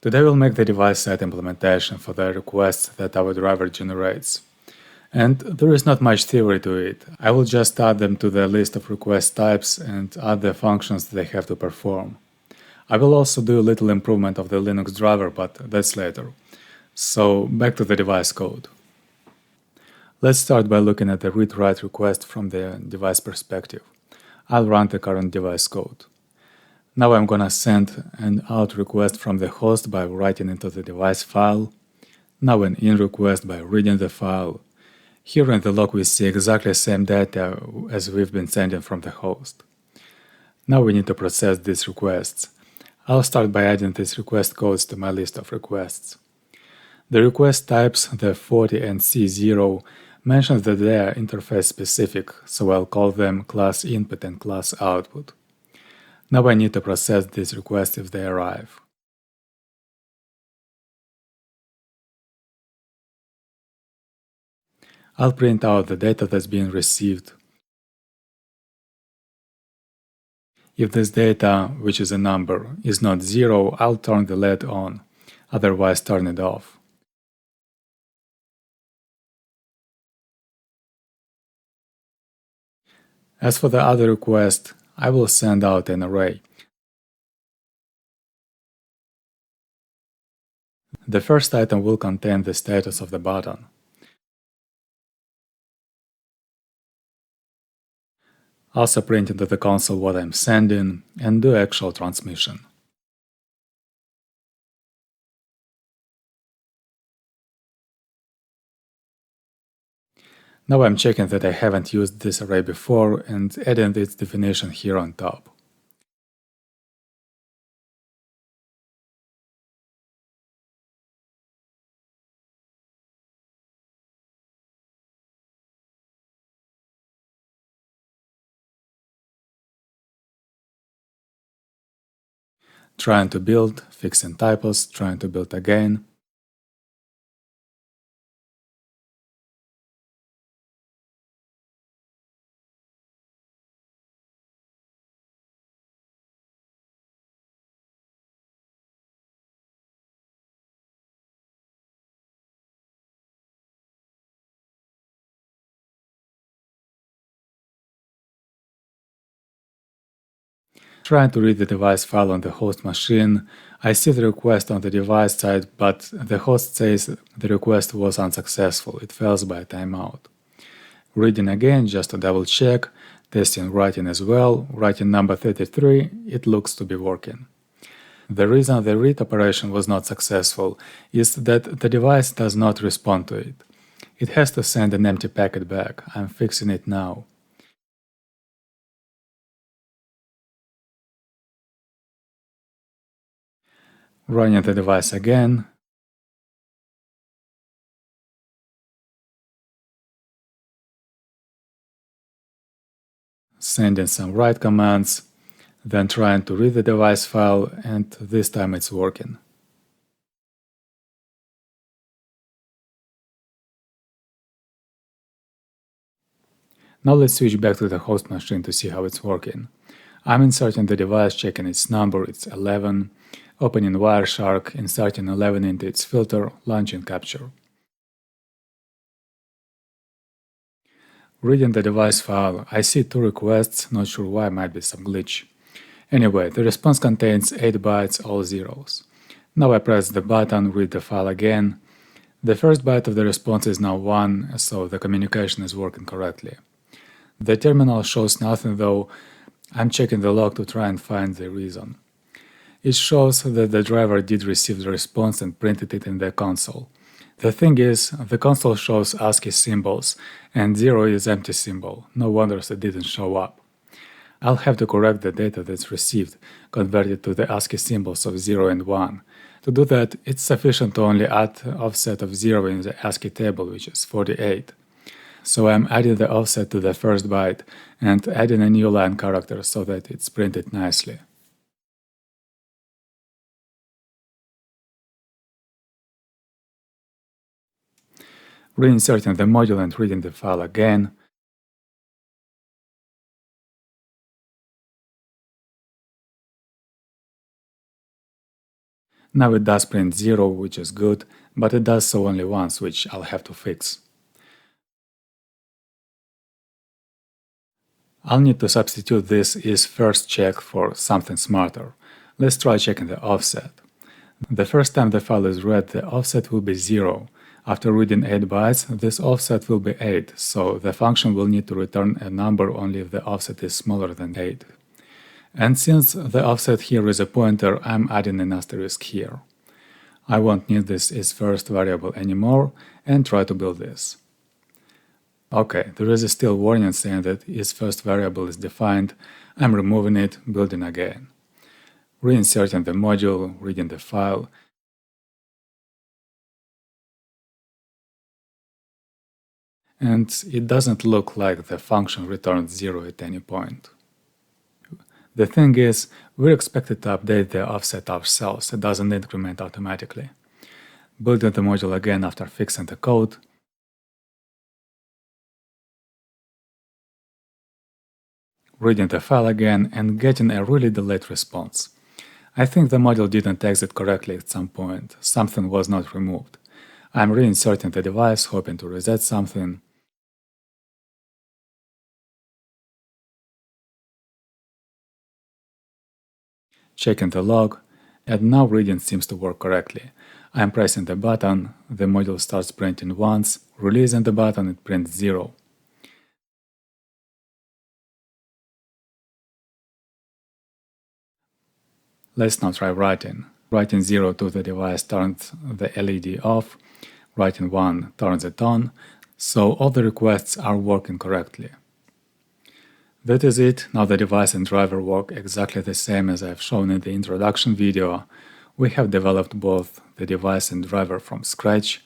Today we'll make the device side implementation for the requests that our driver generates. And there is not much theory to it. I will just add them to the list of request types and add the functions they have to perform. I will also do a little improvement of the Linux driver, but that's later. So back to the device code. Let's start by looking at the read-write request from the device perspective. I'll run the current device code. Now I'm gonna send an out request from the host by writing into the device file. Now an in request by reading the file. Here in the log we see exactly the same data as we've been sending from the host. Now we need to process these requests. I'll start by adding these request codes to my list of requests. The request types, the 40 and C0, mention that they are interface specific, so I'll call them class input and class output. Now I need to process these requests if they arrive. I'll print out the data that's being received. If this data, which is a number, is not 0, I'll turn the LED on, otherwise turn it off. As for the other request, I will send out an array. The first item will contain the status of the button. Also print into the console what I'm sending and do actual transmission. Now I'm checking that I haven't used this array before and adding its definition here on top. Trying to build, fixing typos, trying to build again. Trying to read the device file on the host machine, I see the request on the device side, but the host says the request was unsuccessful, it fails by a timeout. Reading again just to double check, testing writing as well, writing number 33, it looks to be working. The reason the read operation was not successful is that the device does not respond to it. It has to send an empty packet back. I'm fixing it now. Running the device again. Sending some write commands, then trying to read the device file, and this time it's working. Now let's switch back to the host machine to see how it's working. I'm inserting the device, checking its number, it's 11, opening Wireshark, inserting 11 into its filter, launching capture. Reading the device file, I see 2 requests, not sure why, might be some glitch. Anyway, the response contains 8 bytes, all zeros. Now I press the button, read the file again. The first byte of the response is now 1, so the communication is working correctly. The terminal shows nothing though. I'm checking the log to try and find the reason. It shows that the driver did receive the response and printed it in the console. The thing is, the console shows ASCII symbols, and 0 is empty symbol. No wonder it didn't show up. I'll have to correct the data that's received, convert it to the ASCII symbols of 0 and 1. To do that, it's sufficient to only add offset of 0 in the ASCII table, which is 48. So I'm adding the offset to the first byte and adding a new line character so that it's printed nicely. Reinserting the module and reading the file again. Now it does print 0, which is good, but it does so only once, which I'll have to fix. I'll need to substitute this isFirstCheck for something smarter. Let's try checking the offset. The first time the file is read, the offset will be 0. After reading 8 bytes, this offset will be 8, so the function will need to return a number only if the offset is smaller than 8. And since the offset here is a pointer, I'm adding an asterisk here. I won't need this isFirst variable anymore and try to build this. Okay, there is a still warning saying that isFirst variable is defined. I'm removing it, building again. Reinserting the module, reading the file. And it doesn't look like the function returns 0 at any point. The thing is, we're expected to update the offset ourselves, it doesn't increment automatically. Building the module again after fixing the code. Reading the file again and getting a really delayed response. I think the module didn't exit correctly at some point, something was not removed. I'm reinserting the device, hoping to reset something. Checking the log, and now reading seems to work correctly. I'm pressing the button, the module starts printing once, releasing the button, it prints 0. Let's now try writing. Writing 0 to the device turns the LED off, writing 1 turns it on, so all the requests are working correctly. That is it. Now the device and driver work exactly the same as I've shown in the introduction video. We have developed both the device and driver from scratch.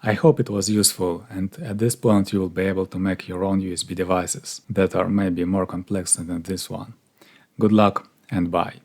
I hope it was useful, and at this point you will be able to make your own USB devices that are maybe more complex than this one. Good luck and bye.